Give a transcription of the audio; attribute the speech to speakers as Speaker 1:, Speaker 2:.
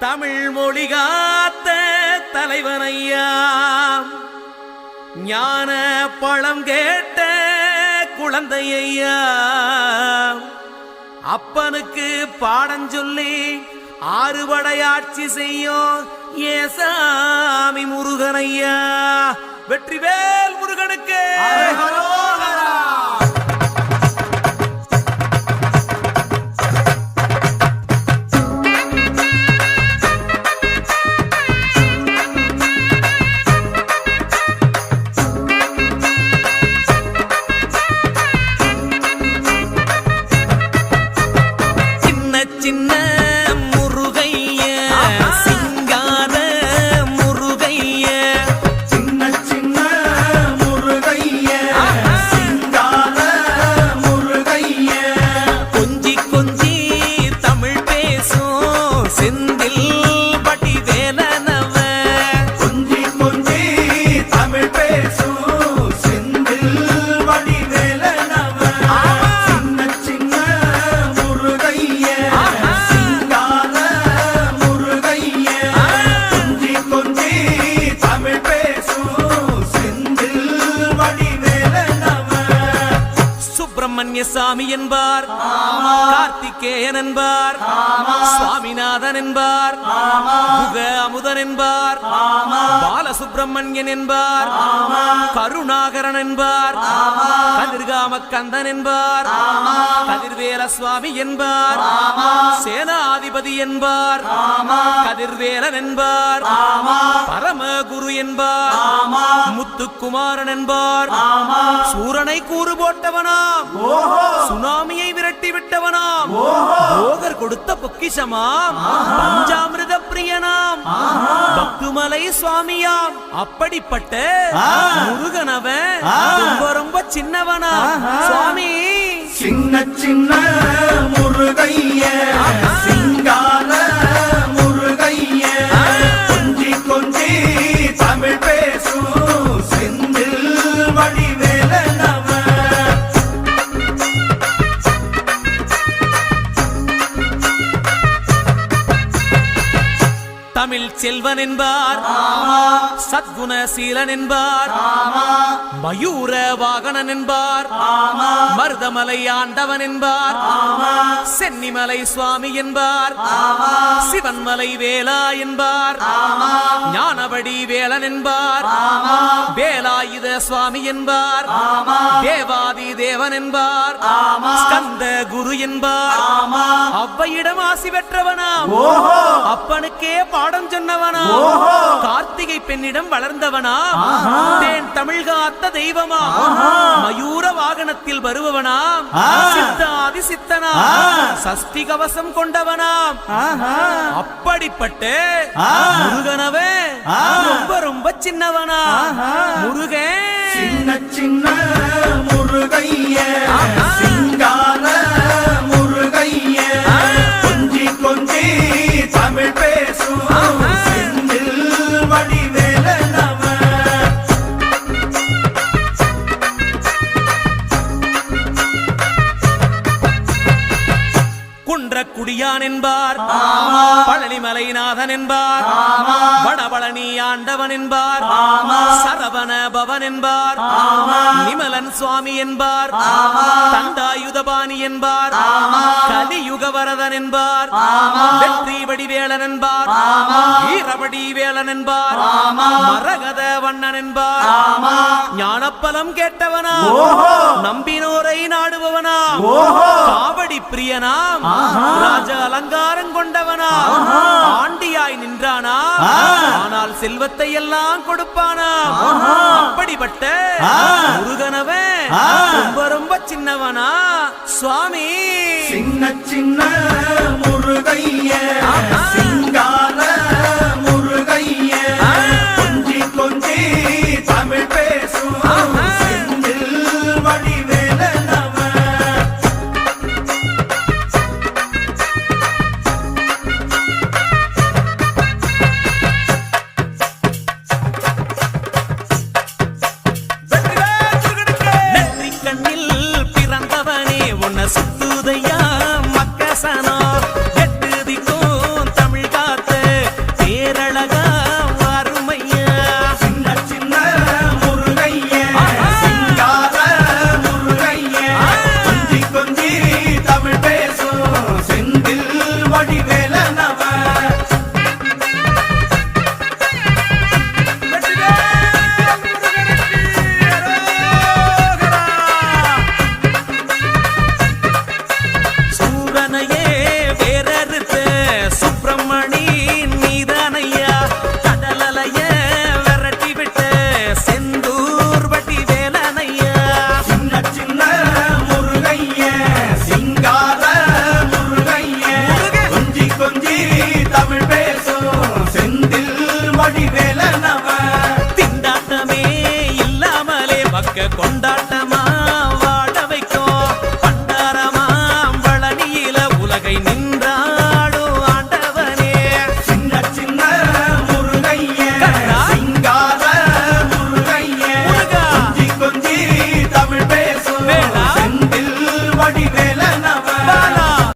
Speaker 1: தமிழ் மொழி காத்த தலைவனையா, ஞான பழம் கேட்ட குழந்தையா, அப்பனுக்கு பாடம் சொல்லி ஆறுபடையாட்சி செய்யும் ஏசாமி முருகனையா. வெற்றிவேல் முருகனுக்கு சின்ன முருகைய சிங்கார முருகைய,
Speaker 2: சின்ன சின்ன முருகைய சிங்கார முருகைய,
Speaker 1: கொஞ்சி கொஞ்சி தமிழ் பேசும் செந்தில் பட்டி வேலனவ,
Speaker 2: கொஞ்சி கொஞ்சி தமிழ் பேசும் செந்தில் வடிவேலனவ, சின்ன சின்ன முருகைய சிங்கார முருகைய, கொஞ்சி கொஞ்சி தமிழ் பேசும் செந்தில் வடிவேலனவ.
Speaker 1: சுப்பிரமணிய சாமி என்பார், கார்த்திகேயன் என்பார், சுவாமிநாதன் என்பார், முக அமுதன் என்பார், பாலசுப்பிரமணியன் என்பார், கருணாகரன் என்பார், கதிர்காம கந்தன் என்பார், கதிர்வேல சுவாமி என்பார், சேனாதிபதி என்பார், கதிர்வேலன் என்பார், பரமகுரு என்பார், முத்துக்குமாரன் என்பார், சூரனை கூறு போட்டவனாம், சுனாமியை விரட்டி விட்டவனாம், போகர் கொடுத்த பொக்கிஷமாம், பஞ்சாமிர்த பிரியனாம், பக்துமலை சுவாமியாம். அப்படிப்பட்ட முருகனவன் ரொம்ப ரொம்ப சின்னவனா சுவாமி.
Speaker 2: சின்ன சின்ன முருகைய சிங்கார முருகைய, கொஞ்சி கொஞ்சி தமிழ் பேசும் செந்தில் வடிவேலனவ.
Speaker 1: தமிழ் செல்வன் என்பார், சத்குணசீலன் என்பார், மயூர வாகனன் என்பார், மருதமலை ஆண்டவன் என்பார், சென்னிமலை சுவாமி என்பார், சிவன்மலை வேலா என்பார், ஞானவடி வேலன் என்பார், வேலாயுத சுவாமி என்பார், தேவாதி தேவன் என்பார், ஸ்கந்த குரு என்பார், அவ்வையிடம் ஆசி பெற்றவனாம், அப்பனுக்கே பாடம் சொன்னவனா, கார்த்திகை பெண்ணிடம் வளர்ந்தவனா, தேன் தமிழ் காத்த தெய்வமா, மயூர வாகனத்தில் வருபவனாம், சித்தாதி சித்தனா, சஷ்டி கவசம் கொண்டவனாம். அப்படிப்பட்ட முருகனவே ரொம்ப ரொம்ப சின்னவனா முருகன்.
Speaker 2: சின்ன சின்ன முருகைய சிங்கார முருகைய, கொஞ்சி கொஞ்சி தமிழ் பேசும் செந்தில் வடிவேலனவ.
Speaker 1: குன்றக்குடியான் என்பார், பழனிமலைநாதன் என்பார், வடபழனி ஆண்டவன் என்பார், சரவண பவன் என்பார், நிமலன் சுவாமி என்பார், தண்டாயுதபாணி என்பார், கலியுகவரதன் என்பார், வெற்றி வடிவேலன் என்பார், வீரவடி வேலன் என்பார், மரகத வண்ணன் என்பார், ஞானப்பலம் கேட்டவனா, நம்பினோரை நாடுபவனா, காவடி பிரியனாம், ராஜ அலங்காரம் கொண்டவனா, ஆண்டியாய் நின்றானா, ஆனால் செல்வத்தை எல்லாம் கொடுப்பானா. அப்படிப்பட்ட முருகனவன் ரொம்ப ரொம்ப சின்னவனா சுவாமி.
Speaker 2: சின்ன சின்ன